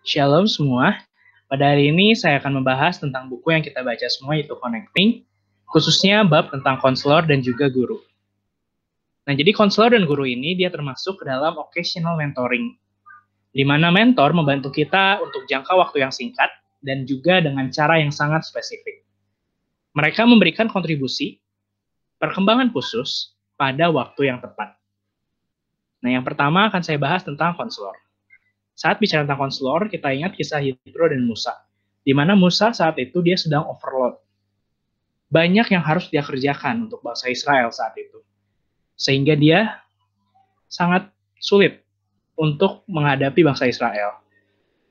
Shalom semua. Pada hari ini saya akan membahas tentang buku yang kita baca semua, yaitu Connecting, khususnya bab tentang konselor dan juga guru. Nah, jadi konselor dan guru ini dia termasuk ke dalam occasional mentoring, di mana mentor membantu kita untuk jangka waktu yang singkat dan juga dengan cara yang sangat spesifik. Mereka memberikan kontribusi, perkembangan khusus pada waktu yang tepat. Nah, yang pertama akan saya bahas tentang konselor. Saat bicara tentang konselor, kita ingat kisah Yitro dan Musa, di mana Musa saat itu dia sedang overload. Banyak yang harus dia kerjakan untuk bangsa Israel saat itu. Sehingga dia sangat sulit untuk menghadapi bangsa Israel.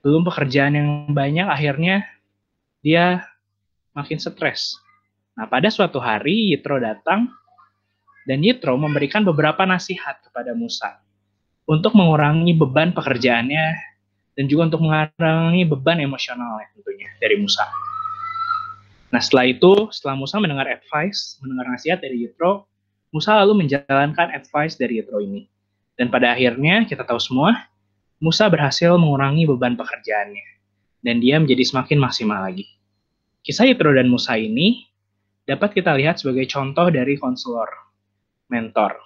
Belum pekerjaan yang banyak, akhirnya dia makin stres. Nah, pada suatu hari Yitro datang, dan Yitro memberikan beberapa nasihat kepada Musa untuk mengurangi beban pekerjaannya dan juga untuk mengurangi beban emosionalnya tentunya dari Musa. Nah, setelah Musa mendengar nasihat dari Yitro, Musa lalu menjalankan advice dari Yitro ini. Dan pada akhirnya, kita tahu semua, Musa berhasil mengurangi beban pekerjaannya. Dan dia menjadi semakin maksimal lagi. Kisah Yitro dan Musa ini dapat kita lihat sebagai contoh dari konselor, mentor.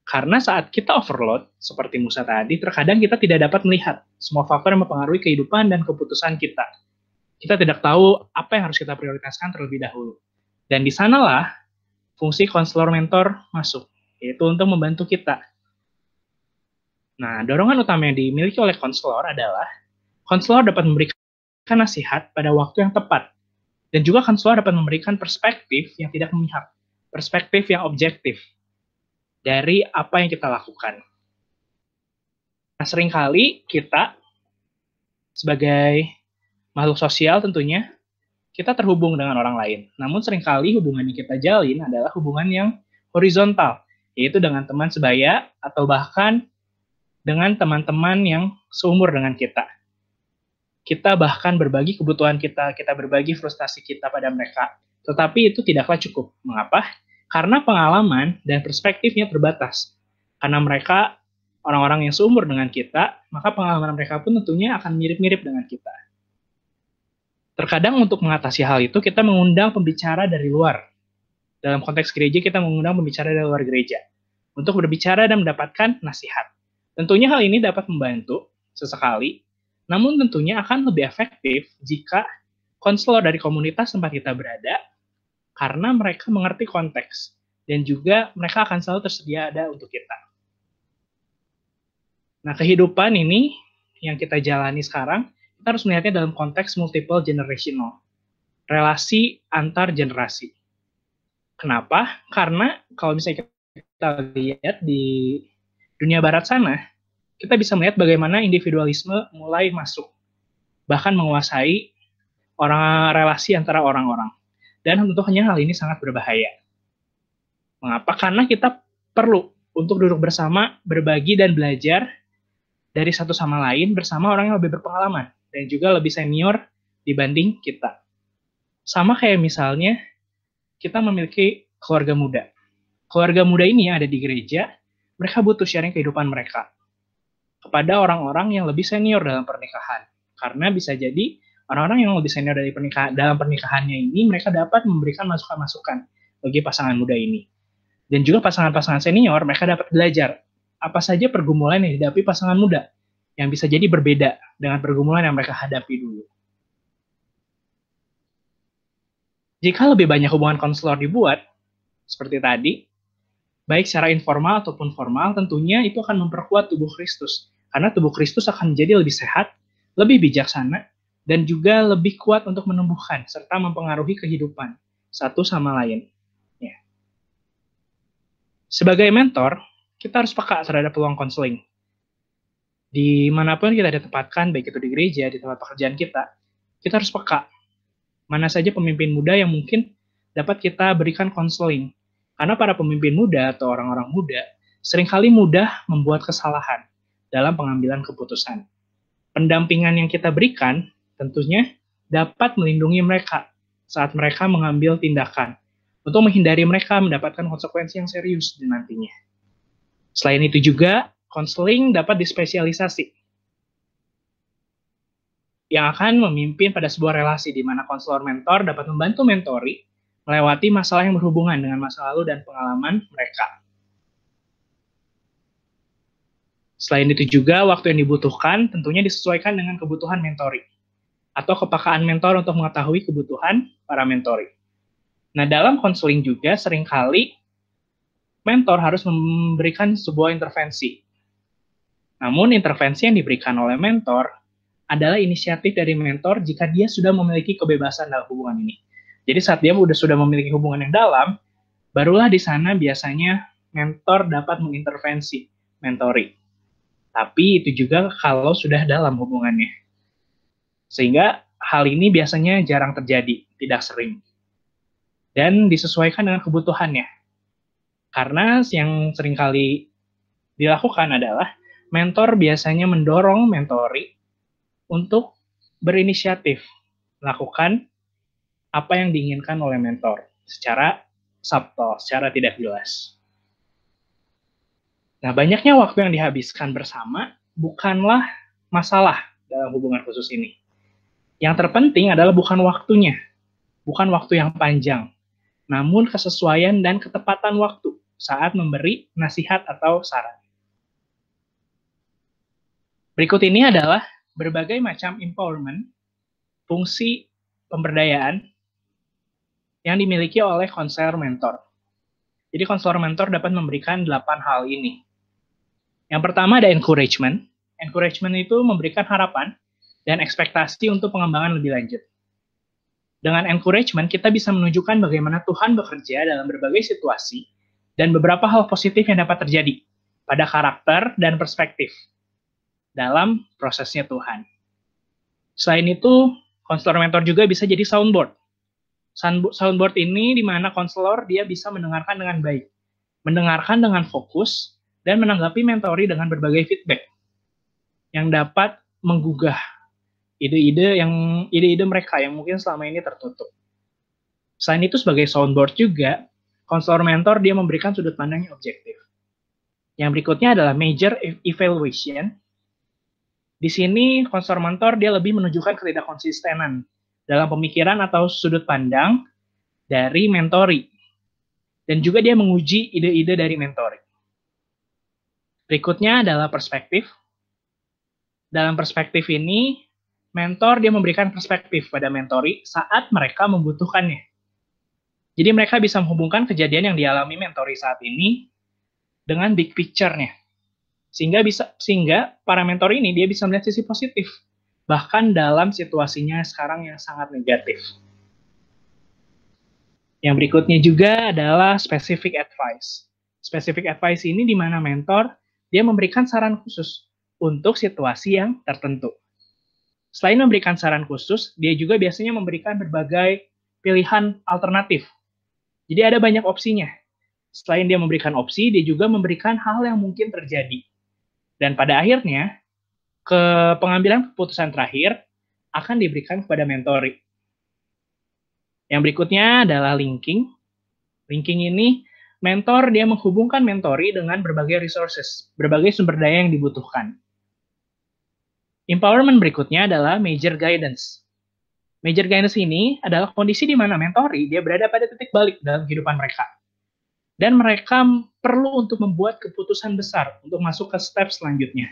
Karena saat kita overload, seperti Musa tadi, terkadang kita tidak dapat melihat semua faktor yang mempengaruhi kehidupan dan keputusan kita. Kita tidak tahu apa yang harus kita prioritaskan terlebih dahulu. Dan di sanalah fungsi konselor mentor masuk, yaitu untuk membantu kita. Nah, dorongan utama yang dimiliki oleh konselor adalah konselor dapat memberikan nasihat pada waktu yang tepat. Dan juga konselor dapat memberikan perspektif yang tidak memihak, perspektif yang objektif dari apa yang kita lakukan. Nah, seringkali kita sebagai makhluk sosial tentunya, kita terhubung dengan orang lain. Namun seringkali hubungan yang kita jalin adalah hubungan yang horizontal, yaitu dengan teman sebaya atau bahkan dengan teman-teman yang seumur dengan kita. Kita bahkan berbagi kebutuhan kita berbagi frustasi kita pada mereka, tetapi itu tidaklah cukup. Mengapa? Karena pengalaman dan perspektifnya terbatas. Karena mereka orang-orang yang seumur dengan kita, maka pengalaman mereka pun tentunya akan mirip-mirip dengan kita. Terkadang untuk mengatasi hal itu, kita mengundang pembicara dari luar. Dalam konteks gereja, kita mengundang pembicara dari luar gereja untuk berbicara dan mendapatkan nasihat. Tentunya hal ini dapat membantu sesekali, namun tentunya akan lebih efektif jika konselor dari komunitas tempat kita berada, karena mereka mengerti konteks, dan juga mereka akan selalu tersedia ada untuk kita. Nah, kehidupan ini yang kita jalani sekarang, kita harus melihatnya dalam konteks multiple generational, relasi antar generasi. Kenapa? Karena kalau misalnya kita lihat di dunia barat sana, kita bisa melihat bagaimana individualisme mulai masuk, bahkan menguasai relasi antara orang-orang. Dan tentunya hal ini sangat berbahaya. Mengapa? Karena kita perlu untuk duduk bersama, berbagi dan belajar dari satu sama lain bersama orang yang lebih berpengalaman dan juga lebih senior dibanding kita. Sama kayak misalnya kita memiliki keluarga muda. Keluarga muda ini yang ada di gereja, mereka butuh sharing kehidupan mereka kepada orang-orang yang lebih senior dalam pernikahan. Karena bisa jadi orang-orang yang lebih senior dari dalam pernikahannya ini, mereka dapat memberikan masukan-masukan bagi pasangan muda ini. Dan juga pasangan-pasangan senior, mereka dapat belajar apa saja pergumulan yang dihadapi pasangan muda, yang bisa jadi berbeda dengan pergumulan yang mereka hadapi dulu. Jika lebih banyak hubungan konselor dibuat, seperti tadi, baik secara informal ataupun formal, tentunya itu akan memperkuat tubuh Kristus. Karena tubuh Kristus akan menjadi lebih sehat, lebih bijaksana, dan juga lebih kuat untuk menumbuhkan, serta mempengaruhi kehidupan satu sama lain. Ya. Sebagai mentor, kita harus peka terhadap peluang konseling. Dimanapun kita ditempatkan, baik itu di gereja, di tempat pekerjaan kita harus peka. Mana saja pemimpin muda yang mungkin dapat kita berikan konseling. Karena para pemimpin muda atau orang-orang muda seringkali mudah membuat kesalahan dalam pengambilan keputusan. Pendampingan yang kita berikan tentunya dapat melindungi mereka saat mereka mengambil tindakan untuk menghindari mereka mendapatkan konsekuensi yang serius di nantinya. Selain itu juga, konseling dapat dispesialisasi. yang akan memimpin pada sebuah relasi di mana konselor mentor dapat membantu mentori melewati masalah yang berhubungan dengan masa lalu dan pengalaman mereka. Selain itu juga, waktu yang dibutuhkan tentunya disesuaikan dengan kebutuhan mentori atau kepekaan mentor untuk mengetahui kebutuhan para mentori. Nah, dalam konseling juga seringkali mentor harus memberikan sebuah intervensi. Namun, intervensi yang diberikan oleh mentor adalah inisiatif dari mentor jika dia sudah memiliki kebebasan dalam hubungan ini. Jadi saat dia sudah memiliki hubungan yang dalam, barulah di sana biasanya mentor dapat mengintervensi mentori. Tapi itu juga kalau sudah dalam hubungannya. Sehingga hal ini biasanya jarang terjadi, tidak sering. Dan disesuaikan dengan kebutuhannya. Karena yang seringkali dilakukan adalah mentor biasanya mendorong mentori untuk berinisiatif melakukan apa yang diinginkan oleh mentor secara subtle, secara tidak jelas. Nah, banyaknya waktu yang dihabiskan bersama bukanlah masalah dalam hubungan khusus ini. Yang terpenting adalah bukan waktunya, bukan waktu yang panjang, namun kesesuaian dan ketepatan waktu saat memberi nasihat atau saran. Berikut ini adalah berbagai macam empowerment, fungsi pemberdayaan yang dimiliki oleh konselor mentor. Jadi konselor mentor dapat memberikan 8 hal ini. Yang pertama ada encouragement. Encouragement itu memberikan harapan dan ekspektasi untuk pengembangan lebih lanjut. Dengan encouragement, kita bisa menunjukkan bagaimana Tuhan bekerja dalam berbagai situasi dan beberapa hal positif yang dapat terjadi pada karakter dan perspektif dalam prosesnya Tuhan. Selain itu, konselor mentor juga bisa jadi soundboard. Soundboard ini di mana konselor dia bisa mendengarkan dengan baik, mendengarkan dengan fokus, dan menanggapi mentori dengan berbagai feedback yang dapat menggugah ide-ide mereka yang mungkin selama ini tertutup. Selain itu sebagai soundboard juga, konselor mentor dia memberikan sudut pandang yang objektif. Yang berikutnya adalah major evaluation. Di sini konselor mentor dia lebih menunjukkan ketidakkonsistenan dalam pemikiran atau sudut pandang dari mentori. Dan juga dia menguji ide-ide dari mentori. Berikutnya adalah perspektif. Dalam perspektif ini, mentor dia memberikan perspektif pada mentori saat mereka membutuhkannya. Jadi mereka bisa menghubungkan kejadian yang dialami mentori saat ini dengan big picture-nya. Sehingga para mentor ini dia bisa melihat sisi positif bahkan dalam situasinya sekarang yang sangat negatif. Yang berikutnya juga adalah specific advice. Specific advice ini di mana mentor dia memberikan saran khusus untuk situasi yang tertentu. Selain memberikan saran khusus, dia juga biasanya memberikan berbagai pilihan alternatif. Jadi ada banyak opsinya. Selain dia memberikan opsi, dia juga memberikan hal yang mungkin terjadi. Dan pada akhirnya, pengambilan keputusan terakhir akan diberikan kepada mentori. Yang berikutnya adalah linking. Linking ini, mentor dia menghubungkan mentori dengan berbagai resources, berbagai sumber daya yang dibutuhkan. Empowerment berikutnya adalah major guidance. Major guidance ini adalah kondisi di mana mentori dia berada pada titik balik dalam kehidupan mereka. Dan mereka perlu untuk membuat keputusan besar untuk masuk ke step selanjutnya.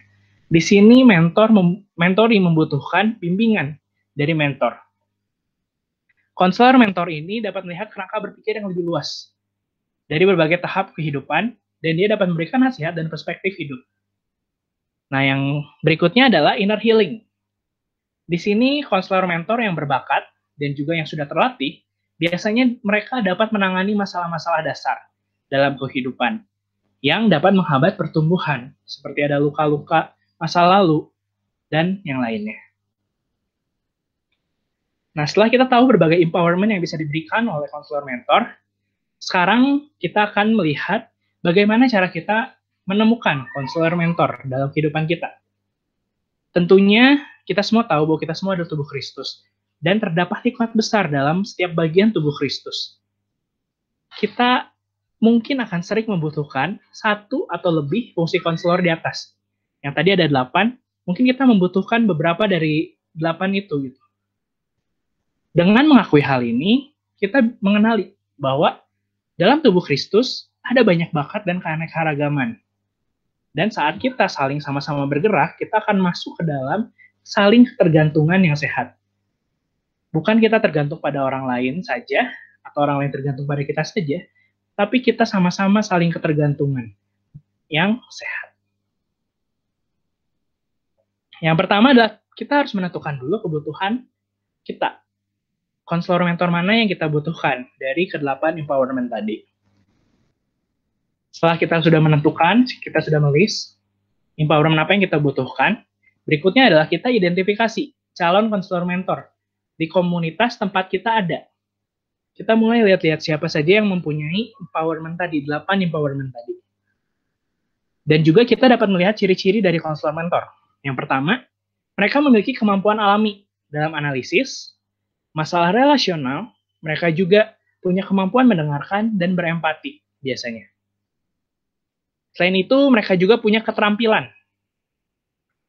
Di sini mentori membutuhkan bimbingan dari mentor. Konselor mentor ini dapat melihat kerangka berpikir yang lebih luas dari berbagai tahap kehidupan, dan dia dapat memberikan nasihat dan perspektif hidup. Nah, yang berikutnya adalah inner healing. Di sini konselor mentor yang berbakat dan juga yang sudah terlatih, biasanya mereka dapat menangani masalah-masalah dasar dalam kehidupan yang dapat menghambat pertumbuhan, seperti ada luka-luka masa lalu, dan yang lainnya. Nah, setelah kita tahu berbagai empowerment yang bisa diberikan oleh konselor mentor, sekarang kita akan melihat bagaimana cara kita menemukan konselor mentor dalam kehidupan kita. Tentunya kita semua tahu bahwa kita semua adalah tubuh Kristus, dan terdapat hikmat besar dalam setiap bagian tubuh Kristus. Kita mungkin akan sering membutuhkan satu atau lebih fungsi konselor di atas. Yang tadi ada 8, mungkin kita membutuhkan beberapa dari 8 itu gitu. Dengan mengakui hal ini, kita mengenali bahwa dalam tubuh Kristus ada banyak bakat dan keanekaragaman. Dan saat kita saling sama-sama bergerak, kita akan masuk ke dalam saling ketergantungan yang sehat. Bukan kita tergantung pada orang lain saja, atau orang lain tergantung pada kita saja, tapi kita sama-sama saling ketergantungan yang sehat. Yang pertama adalah kita harus menentukan dulu kebutuhan kita. Konselor mentor mana yang kita butuhkan dari ke-8 empowerment tadi. Setelah kita sudah menentukan, kita sudah menulis empowerment apa yang kita butuhkan, berikutnya adalah kita identifikasi calon konselor mentor di komunitas tempat kita ada. Kita mulai lihat-lihat siapa saja yang mempunyai empowerment tadi, 8 empowerment tadi. Dan juga kita dapat melihat ciri-ciri dari konselor mentor. Yang pertama, mereka memiliki kemampuan alami dalam analisis, masalah relasional, mereka juga punya kemampuan mendengarkan dan berempati biasanya. Selain itu, mereka juga punya keterampilan.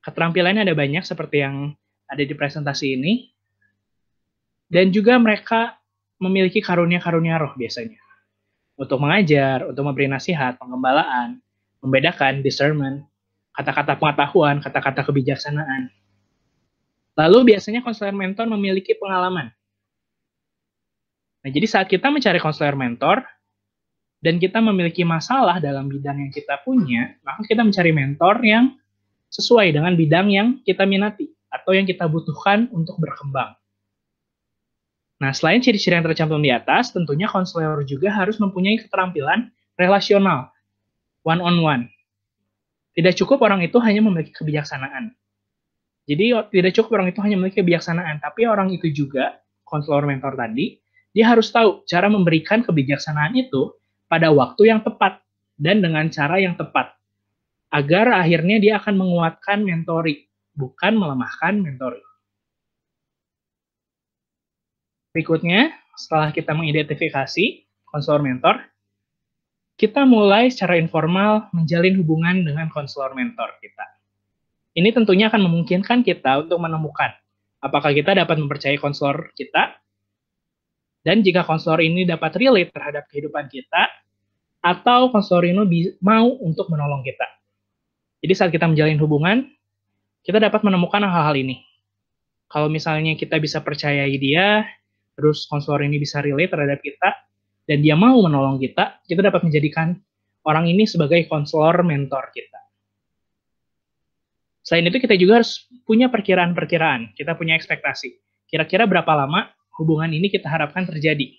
Keterampilannya ada banyak seperti yang ada di presentasi ini. Dan juga mereka memiliki karunia-karunia roh biasanya. Untuk mengajar, untuk memberi nasihat, pengembalaan, membedakan, discernment, kata-kata pengetahuan, kata-kata kebijaksanaan. Lalu biasanya konselor mentor memiliki pengalaman. Nah, jadi saat kita mencari konselor mentor, dan kita memiliki masalah dalam bidang yang kita punya, maka kita mencari mentor yang sesuai dengan bidang yang kita minati atau yang kita butuhkan untuk berkembang. Nah, selain ciri-ciri yang tercantum di atas, tentunya konselor juga harus mempunyai keterampilan relasional, one-on-one. Tidak cukup orang itu hanya memiliki kebijaksanaan. Jadi, tidak cukup orang itu hanya memiliki kebijaksanaan, tapi orang itu juga, konselor mentor tadi, dia harus tahu cara memberikan kebijaksanaan itu pada waktu yang tepat dan dengan cara yang tepat, agar akhirnya dia akan menguatkan mentori, bukan melemahkan mentori. Berikutnya, setelah kita mengidentifikasi konselor mentor, kita mulai secara informal menjalin hubungan dengan konselor mentor kita. Ini tentunya akan memungkinkan kita untuk menemukan apakah kita dapat mempercayai konselor kita, dan jika konselor ini dapat relate terhadap kehidupan kita, atau konselor ini mau untuk menolong kita. Jadi saat kita menjalin hubungan, kita dapat menemukan hal-hal ini. Kalau misalnya kita bisa percayai dia, terus konselor ini bisa relate terhadap kita, dan dia mau menolong kita, kita dapat menjadikan orang ini sebagai konselor mentor kita. Selain itu, kita juga harus punya perkiraan-perkiraan. Kita punya ekspektasi. Kira-kira berapa lama hubungan ini kita harapkan terjadi.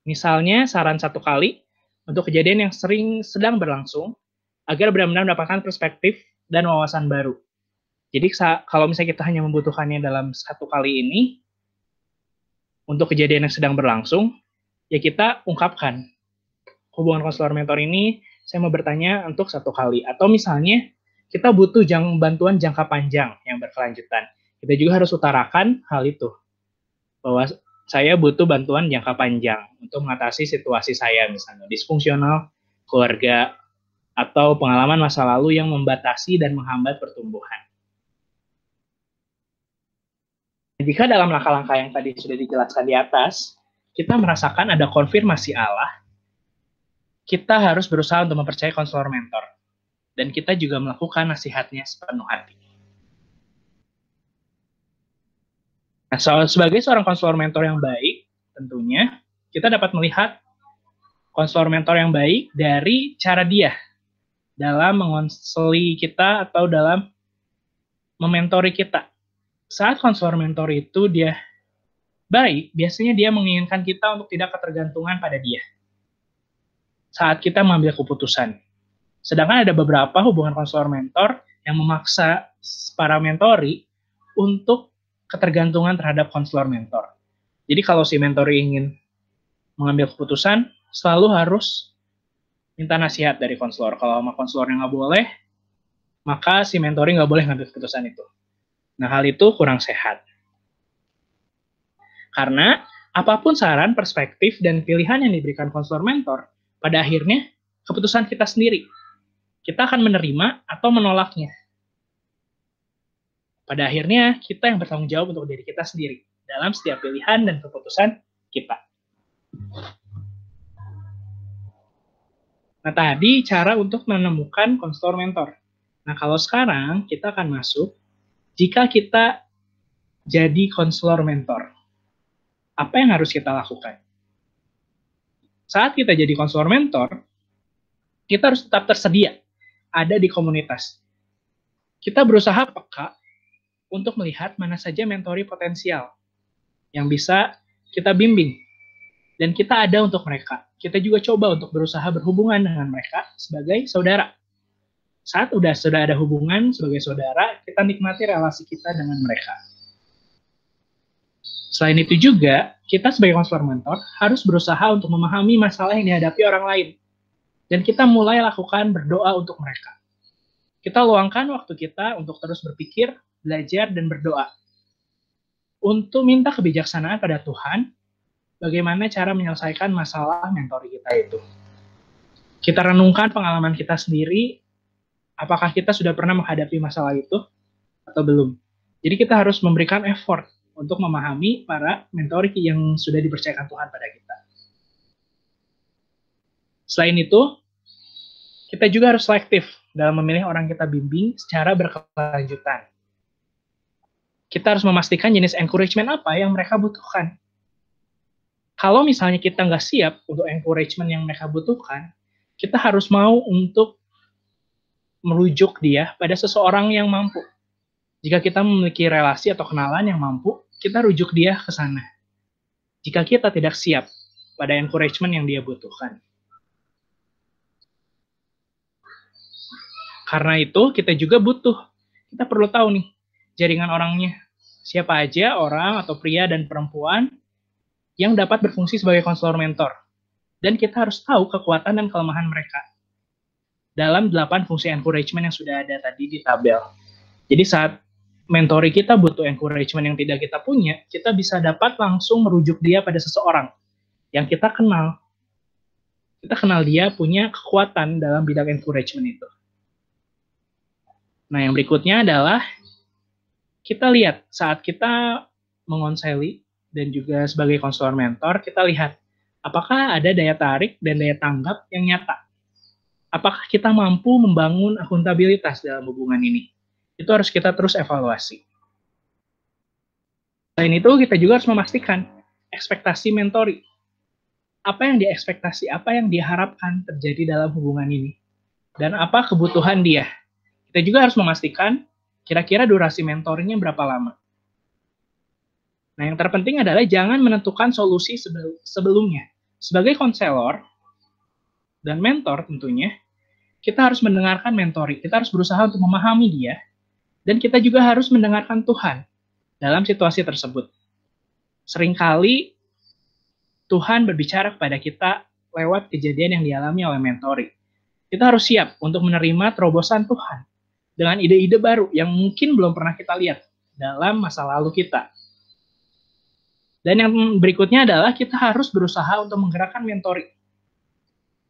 Misalnya, saran 1 kali untuk kejadian yang sedang berlangsung, agar benar-benar mendapatkan perspektif dan wawasan baru. Jadi, kalau misalnya kita hanya membutuhkannya dalam 1 kali ini, untuk kejadian yang sedang berlangsung, ya kita ungkapkan. Hubungan konselor mentor ini, saya mau bertanya untuk 1 kali. Atau misalnya, kita butuh bantuan jangka panjang yang berkelanjutan. Kita juga harus utarakan hal itu. Bahwa saya butuh bantuan jangka panjang untuk mengatasi situasi saya, misalnya disfungsional keluarga, atau pengalaman masa lalu yang membatasi dan menghambat pertumbuhan. Jika dalam langkah-langkah yang tadi sudah dijelaskan di atas, kita merasakan ada konfirmasi Allah, kita harus berusaha untuk mempercayai konselor mentor. Dan kita juga melakukan nasihatnya sepenuh hati. Nah, sebagai seorang konselor mentor yang baik, tentunya kita dapat melihat konselor mentor yang baik dari cara dia dalam mengonseli kita atau dalam mementori kita. Saat konselor mentor itu dia baik, biasanya dia menginginkan kita untuk tidak ketergantungan pada dia saat kita mengambil keputusan. Sedangkan ada beberapa hubungan konselor mentor yang memaksa para mentori untuk ketergantungan terhadap konselor mentor. Jadi kalau si mentori ingin mengambil keputusan, selalu harus minta nasihat dari konselor. Kalau sama konselornya nggak boleh, maka si mentori nggak boleh ngambil keputusan itu. Nah, hal itu kurang sehat. Karena apapun saran, perspektif, dan pilihan yang diberikan konselor mentor, pada akhirnya keputusan kita sendiri. Kita akan menerima atau menolaknya. Pada akhirnya, kita yang bertanggung jawab untuk diri kita sendiri dalam setiap pilihan dan keputusan kita. Nah, tadi cara untuk menemukan konselor mentor. Nah, kalau sekarang kita akan masuk, jika kita jadi konselor mentor, apa yang harus kita lakukan? Saat kita jadi konselor mentor, kita harus tetap tersedia, ada di komunitas. Kita berusaha peka untuk melihat mana saja mentori potensial yang bisa kita bimbing. Dan kita ada untuk mereka. Kita juga coba untuk berusaha berhubungan dengan mereka sebagai saudara. Saat sudah ada hubungan sebagai saudara, kita nikmati relasi kita dengan mereka. Selain itu juga, kita sebagai konselor mentor harus berusaha untuk memahami masalah yang dihadapi orang lain. Dan kita mulai lakukan berdoa untuk mereka. Kita luangkan waktu kita untuk terus berpikir, belajar, dan berdoa. Untuk minta kebijaksanaan pada Tuhan, bagaimana cara menyelesaikan masalah mentori kita itu. Kita renungkan pengalaman kita sendiri, apakah kita sudah pernah menghadapi masalah itu atau belum. Jadi kita harus memberikan effort untuk memahami para mentori yang sudah dipercayakan Tuhan pada kita. Selain itu, kita juga harus selektif dalam memilih orang kita bimbing secara berkelanjutan. Kita harus memastikan jenis encouragement apa yang mereka butuhkan. Kalau misalnya kita nggak siap untuk encouragement yang mereka butuhkan, kita harus mau untuk merujuk dia pada seseorang yang mampu. Jika kita memiliki relasi atau kenalan yang mampu, kita rujuk dia ke sana. Jika kita tidak siap pada encouragement yang dia butuhkan. Karena itu, kita juga kita perlu tahu nih, jaringan orangnya. Siapa aja orang atau pria dan perempuan yang dapat berfungsi sebagai konselor mentor. Dan kita harus tahu kekuatan dan kelemahan mereka dalam 8 fungsi encouragement yang sudah ada tadi di tabel. Jadi saat mentori kita butuh encouragement yang tidak kita punya, kita bisa dapat langsung merujuk dia pada seseorang yang kita kenal. Kita kenal dia punya kekuatan dalam bidang encouragement itu. Nah, yang berikutnya adalah kita lihat saat kita mengonseli dan juga sebagai konselor mentor, kita lihat apakah ada daya tarik dan daya tanggap yang nyata. Apakah kita mampu membangun akuntabilitas dalam hubungan ini? Itu harus kita terus evaluasi. Selain itu, kita juga harus memastikan ekspektasi mentori. Apa yang diekspektasi, apa yang diharapkan terjadi dalam hubungan ini? Dan apa kebutuhan dia? Kita juga harus memastikan kira-kira durasi mentoringnya berapa lama. Nah, yang terpenting adalah jangan menentukan solusi sebelumnya. Sebagai konselor dan mentor tentunya, kita harus mendengarkan mentori. Kita harus berusaha untuk memahami dia. Dan kita juga harus mendengarkan Tuhan dalam situasi tersebut. Seringkali Tuhan berbicara kepada kita lewat kejadian yang dialami oleh mentori. Kita harus siap untuk menerima terobosan Tuhan dengan ide-ide baru yang mungkin belum pernah kita lihat dalam masa lalu kita. Dan yang berikutnya adalah kita harus berusaha untuk menggerakkan mentori.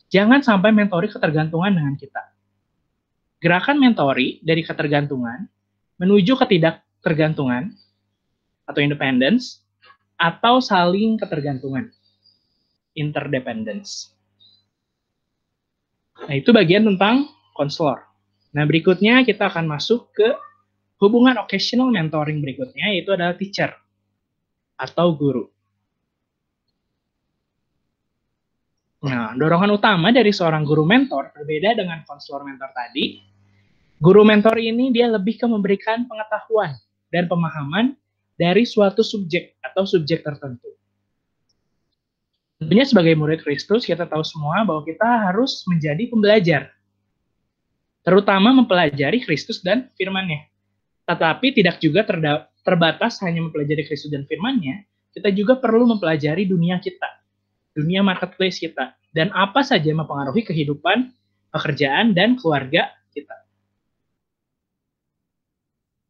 Jangan sampai mentori ketergantungan dengan kita. Gerakan mentori dari ketergantungan menuju ketidaktergantungan atau independence atau saling ketergantungan, interdependence. Nah, itu bagian tentang konselor. Nah, berikutnya kita akan masuk ke hubungan occasional mentoring berikutnya, yaitu adalah teacher atau guru. Nah, dorongan utama dari seorang guru mentor berbeda dengan konselor mentor tadi. Guru mentor ini dia lebih ke memberikan pengetahuan dan pemahaman dari suatu subjek atau subjek tertentu. Tentunya sebagai murid Kristus, kita tahu semua bahwa kita harus menjadi pembelajar. Terutama mempelajari Kristus dan firman-Nya. Tetapi tidak juga terbatas hanya mempelajari Kristus dan firman-Nya, kita juga perlu mempelajari dunia kita, dunia marketplace kita, dan apa saja mempengaruhi kehidupan, pekerjaan, dan keluarga kita.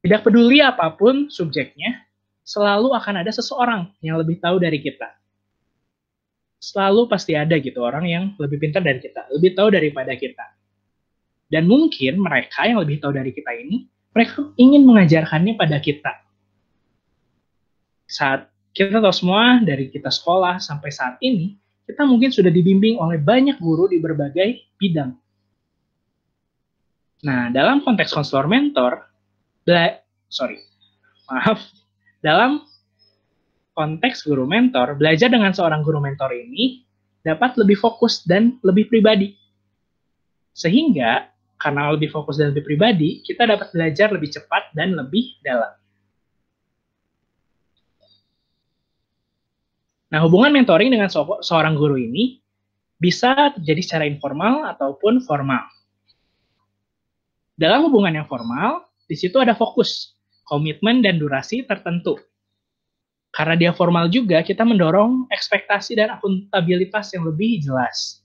Tidak peduli apapun subjeknya, selalu akan ada seseorang yang lebih tahu dari kita. Selalu pasti ada gitu orang yang lebih pintar dari kita, lebih tahu daripada kita. Dan mungkin mereka yang lebih tahu dari kita ini mereka ingin mengajarkannya pada kita. Saat kita tahu semua, dari kita sekolah sampai saat ini, kita mungkin sudah dibimbing oleh banyak guru di berbagai bidang. Nah, dalam konteks konselor mentor, dalam konteks guru mentor, belajar dengan seorang guru mentor ini dapat lebih fokus dan lebih pribadi. Sehingga, karena lebih fokus dan lebih pribadi, kita dapat belajar lebih cepat dan lebih dalam. Nah, hubungan mentoring dengan seorang guru ini bisa terjadi secara informal ataupun formal. Dalam hubungan yang formal, di situ ada fokus, komitmen, dan durasi tertentu. Karena dia formal juga, kita mendorong ekspektasi dan akuntabilitas yang lebih jelas.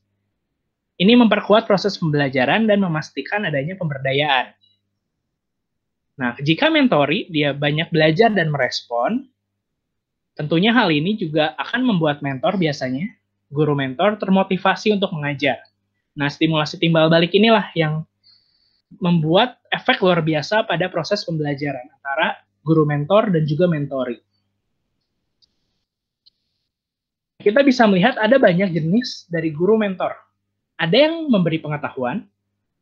Ini memperkuat proses pembelajaran dan memastikan adanya pemberdayaan. Nah, jika mentori, dia banyak belajar dan merespon, tentunya hal ini juga akan membuat mentor biasanya, guru mentor termotivasi untuk mengajar. Nah, stimulasi timbal balik inilah yang membuat efek luar biasa pada proses pembelajaran antara guru mentor dan juga mentori. Kita bisa melihat ada banyak jenis dari guru mentor. Ada yang memberi pengetahuan,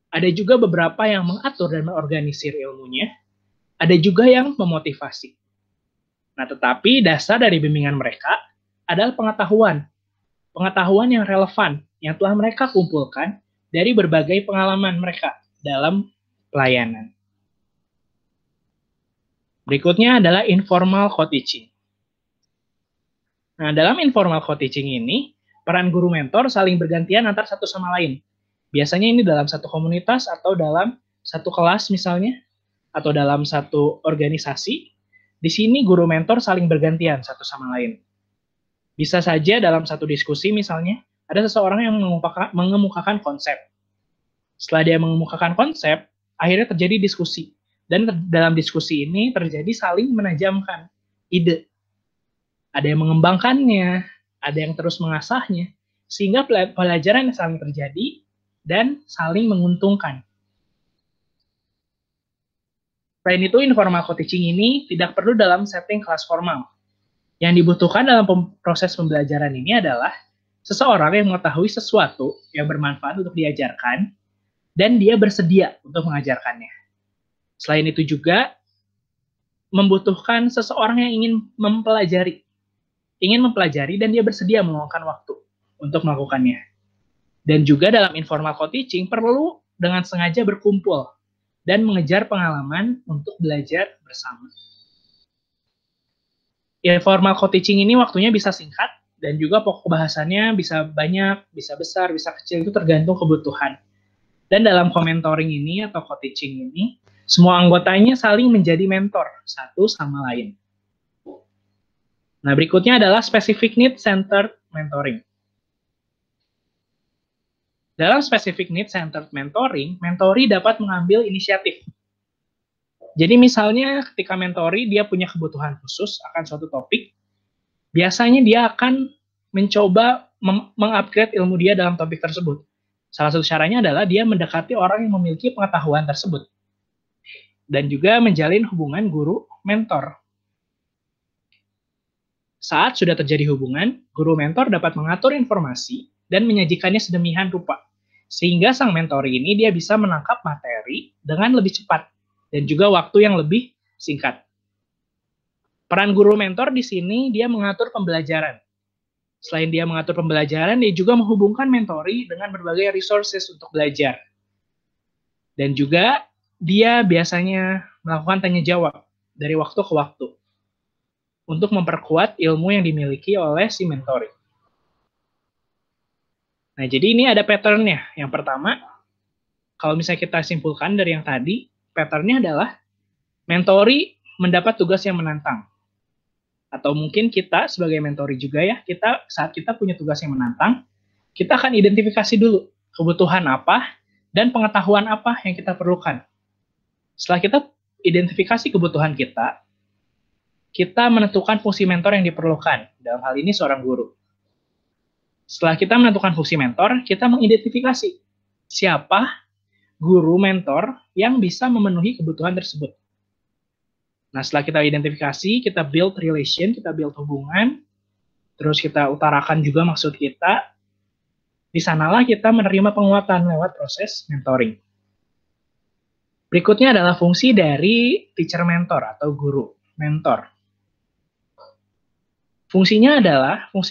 ada juga beberapa yang mengatur dan mengorganisir ilmunya, ada juga yang memotivasi. Nah, tetapi dasar dari bimbingan mereka adalah pengetahuan. Pengetahuan yang relevan, yang telah mereka kumpulkan dari berbagai pengalaman mereka dalam pelayanan. Berikutnya adalah informal co-teaching. Nah, dalam informal co-teaching ini, peran guru mentor saling bergantian antar satu sama lain. Biasanya ini dalam satu komunitas atau dalam satu kelas misalnya, atau dalam satu organisasi. Di sini guru mentor saling bergantian satu sama lain. Bisa saja dalam satu diskusi misalnya, ada seseorang yang mengemukakan konsep. Setelah dia mengemukakan konsep, akhirnya terjadi diskusi. Dan dalam diskusi ini terjadi saling menajamkan ide. Ada yang mengembangkannya, ada yang terus mengasahnya, sehingga pelajaran yang saling terjadi dan saling menguntungkan. Selain itu, informal co-teaching ini tidak perlu dalam setting kelas formal. Yang dibutuhkan dalam proses pembelajaran ini adalah seseorang yang mengetahui sesuatu yang bermanfaat untuk diajarkan, dan dia bersedia untuk mengajarkannya. Selain itu juga, membutuhkan seseorang yang ingin mempelajari dan dia bersedia meluangkan waktu untuk melakukannya. Dan juga dalam informal co-teaching perlu dengan sengaja berkumpul dan mengejar pengalaman untuk belajar bersama. Informal co-teaching ini waktunya bisa singkat dan juga pokok bahasannya bisa banyak, bisa besar, bisa kecil, itu tergantung kebutuhan. Dan dalam co-mentoring ini atau co-teaching ini, semua anggotanya saling menjadi mentor satu sama lain. Nah, berikutnya adalah specific need centered mentoring. Dalam specific need centered mentoring, mentori dapat mengambil inisiatif. Jadi misalnya ketika mentori dia punya kebutuhan khusus akan suatu topik, biasanya dia akan mencoba mengupgrade ilmu dia dalam topik tersebut. Salah satu caranya adalah dia mendekati orang yang memiliki pengetahuan tersebut. Dan juga menjalin hubungan guru-mentor. Saat sudah terjadi hubungan, guru-mentor dapat mengatur informasi dan menyajikannya sedemikian rupa. Sehingga sang mentori ini dia bisa menangkap materi dengan lebih cepat dan juga waktu yang lebih singkat. Peran guru-mentor di sini dia mengatur pembelajaran. Selain dia mengatur pembelajaran, dia juga menghubungkan mentori dengan berbagai resources untuk belajar. Dan juga dia biasanya melakukan tanya jawab dari waktu ke waktu untuk memperkuat ilmu yang dimiliki oleh si mentori. Nah, jadi ini ada pattern-nya. Yang pertama, kalau misalnya kita simpulkan dari yang tadi, pattern-nya adalah mentori mendapat tugas yang menantang. Atau mungkin kita sebagai mentori juga ya, saat kita punya tugas yang menantang, kita akan identifikasi dulu kebutuhan apa dan pengetahuan apa yang kita perlukan. Setelah kita identifikasi kebutuhan kita menentukan fungsi mentor yang diperlukan. Dalam hal ini seorang guru. Setelah kita menentukan fungsi mentor, kita mengidentifikasi siapa guru mentor yang bisa memenuhi kebutuhan tersebut. Nah, setelah kita identifikasi, kita build relation, kita build hubungan, terus kita utarakan juga maksud kita, di sanalah kita menerima penguatan lewat proses mentoring. Berikutnya adalah fungsi dari teacher mentor atau guru mentor. Fungsi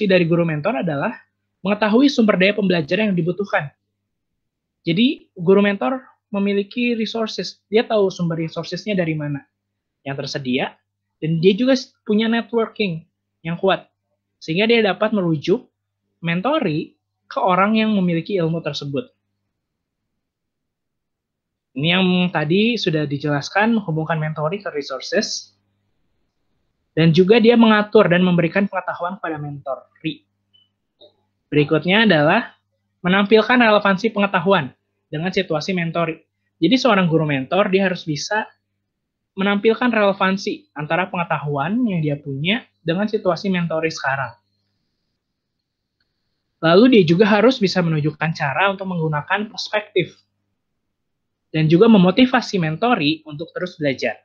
dari guru mentor adalah mengetahui sumber daya pembelajaran yang dibutuhkan. Jadi, guru mentor memiliki resources, dia tahu sumber resourcesnya dari mana yang tersedia, dan dia juga punya networking yang kuat, sehingga dia dapat merujuk mentori ke orang yang memiliki ilmu tersebut. Ini yang tadi sudah dijelaskan, menghubungkan mentori ke resources, dan juga dia mengatur dan memberikan pengetahuan kepada mentori. Berikutnya adalah menampilkan relevansi pengetahuan dengan situasi mentori. Jadi seorang guru mentor, dia harus bisa menampilkan relevansi antara pengetahuan yang dia punya dengan situasi mentori sekarang. Lalu dia juga harus bisa menunjukkan cara untuk menggunakan perspektif dan juga memotivasi mentori untuk terus belajar.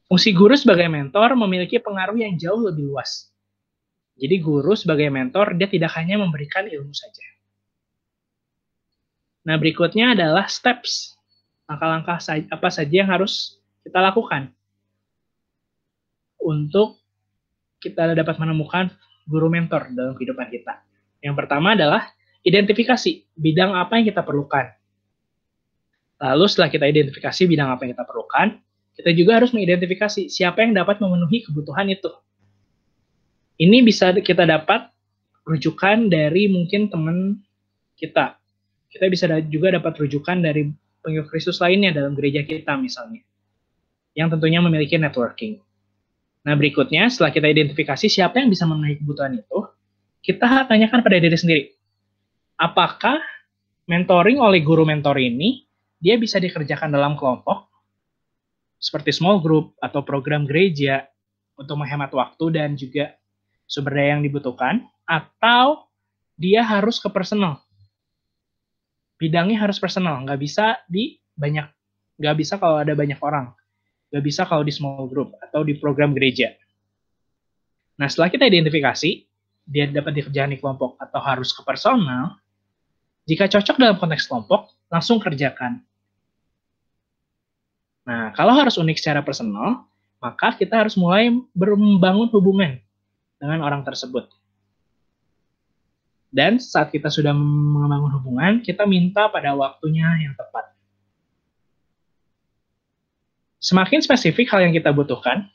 Fungsi guru sebagai mentor memiliki pengaruh yang jauh lebih luas. Jadi guru sebagai mentor, dia tidak hanya memberikan ilmu saja. Nah, berikutnya adalah steps. Langkah-langkah apa saja yang harus kita lakukan untuk kita dapat menemukan guru mentor dalam kehidupan kita. Yang pertama adalah identifikasi bidang apa yang kita perlukan. Lalu setelah kita identifikasi bidang apa yang kita perlukan, kita juga harus mengidentifikasi siapa yang dapat memenuhi kebutuhan itu. Ini bisa kita dapat rujukan dari mungkin teman kita. Kita bisa juga dapat rujukan dari pengikut Kristus lainnya dalam gereja kita misalnya, yang tentunya memiliki networking. Nah, berikutnya setelah kita identifikasi siapa yang bisa memenuhi kebutuhan itu, kita tanyakan pada diri sendiri, apakah mentoring oleh guru mentor ini dia bisa dikerjakan dalam kelompok, seperti small group atau program gereja, untuk menghemat waktu dan juga sumber daya yang dibutuhkan, atau dia harus ke personal. Bidangnya harus personal, nggak bisa kalau ada banyak orang, nggak bisa kalau di small group atau di program gereja. Nah, setelah kita identifikasi, dia dapat dikerjakan di kelompok atau harus ke personal, jika cocok dalam konteks kelompok, langsung kerjakan. Nah, kalau harus unik secara personal, maka kita harus mulai membangun hubungan dengan orang tersebut. Dan saat kita sudah membangun hubungan, kita minta pada waktunya yang tepat. Semakin spesifik hal yang kita butuhkan,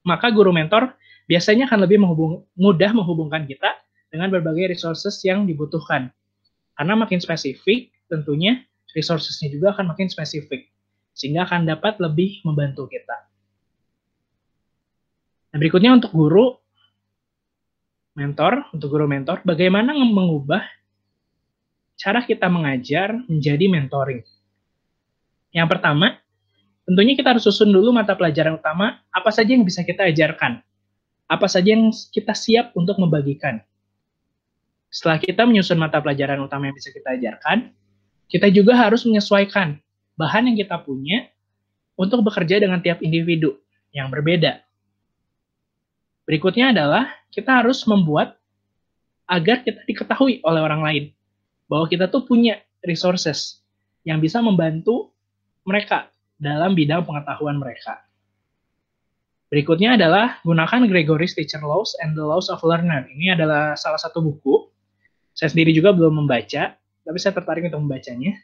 maka guru mentor biasanya akan lebih mudah menghubungkan kita dengan berbagai resources yang dibutuhkan. Karena makin spesifik, tentunya resources-nya juga akan makin spesifik, sehingga akan dapat lebih membantu kita. Nah, berikutnya untuk guru mentor, bagaimana mengubah cara kita mengajar menjadi mentoring. Yang pertama, tentunya kita harus susun dulu mata pelajaran utama, apa saja yang bisa kita ajarkan, apa saja yang kita siap untuk membagikan. Setelah kita menyusun mata pelajaran utama yang bisa kita ajarkan, kita juga harus menyesuaikan bahan yang kita punya untuk bekerja dengan tiap individu yang berbeda. Berikutnya adalah kita harus membuat agar kita diketahui oleh orang lain bahwa kita tuh punya resources yang bisa membantu mereka dalam bidang pengetahuan mereka. Berikutnya adalah gunakan Gregory's Teacher Laws and the Laws of Learner. Ini adalah salah satu buku. Saya sendiri juga belum membaca, tapi saya tertarik untuk membacanya.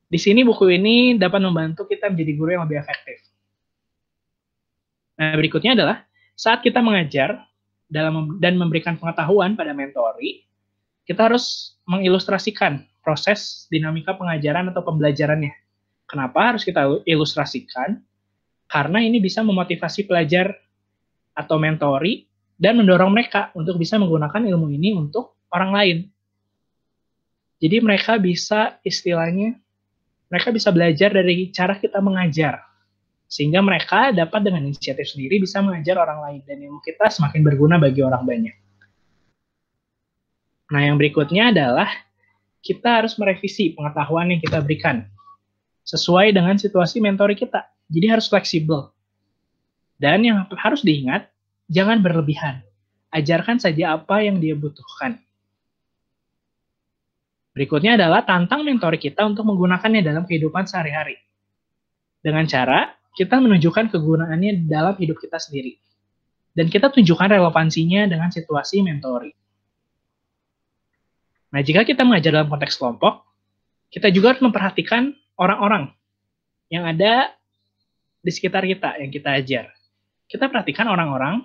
Di sini buku ini dapat membantu kita menjadi guru yang lebih efektif. Nah, berikutnya adalah saat kita mengajar dan memberikan pengetahuan pada mentori, kita harus mengilustrasikan proses dinamika pengajaran atau pembelajarannya. Kenapa harus kita ilustrasikan? Karena ini bisa memotivasi pelajar atau mentori dan mendorong mereka untuk bisa menggunakan ilmu ini untuk orang lain. Jadi mereka bisa belajar dari cara kita mengajar, sehingga mereka dapat dengan inisiatif sendiri bisa mengajar orang lain, dan ilmu kita semakin berguna bagi orang banyak. Nah, yang berikutnya adalah kita harus merevisi pengetahuan yang kita berikan sesuai dengan situasi mentori kita. Jadi harus fleksibel. Dan yang harus diingat, jangan berlebihan. Ajarkan saja apa yang dia butuhkan. Berikutnya adalah tantang mentori kita untuk menggunakannya dalam kehidupan sehari-hari. Dengan cara kita menunjukkan kegunaannya dalam hidup kita sendiri. Dan kita tunjukkan relevansinya dengan situasi mentori. Nah, jika kita mengajar dalam konteks kelompok, kita juga harus memperhatikan orang-orang yang ada di sekitar kita, yang kita ajar. Kita perhatikan orang-orang,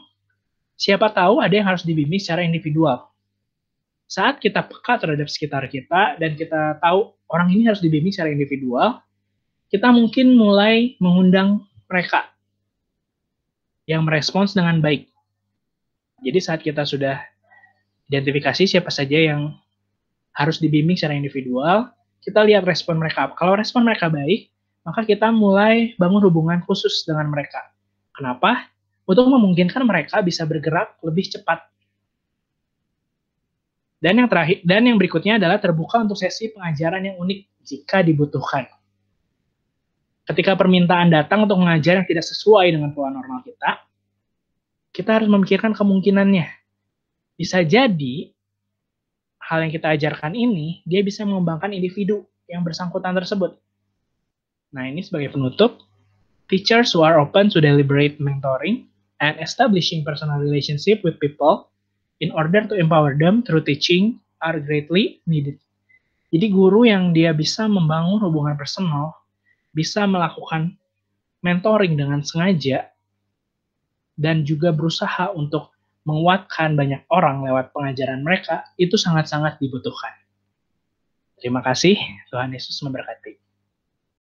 siapa tahu ada yang harus dibimbing secara individual. Saat kita peka terhadap sekitar kita, dan kita tahu orang ini harus dibimbing secara individual, kita mungkin mulai mengundang mereka yang merespons dengan baik. Jadi saat kita sudah identifikasi siapa saja yang harus dibimbing secara individual, kita lihat respon mereka. Kalau respon mereka baik, maka kita mulai bangun hubungan khusus dengan mereka. Kenapa? Untuk memungkinkan mereka bisa bergerak lebih cepat. Dan yang berikutnya adalah terbuka untuk sesi pengajaran yang unik jika dibutuhkan. Ketika permintaan datang untuk mengajar yang tidak sesuai dengan pola normal kita harus memikirkan kemungkinannya. Bisa jadi hal yang kita ajarkan ini, dia bisa mengembangkan individu yang bersangkutan tersebut. Nah, ini sebagai penutup, teachers who are open to deliberate mentoring and establishing personal relationship with people in order to empower them through teaching are greatly needed. Jadi guru yang dia bisa membangun hubungan personal, bisa melakukan mentoring dengan sengaja, dan juga berusaha untuk menguatkan banyak orang lewat pengajaran mereka, itu sangat-sangat dibutuhkan. Terima kasih, Tuhan Yesus memberkati.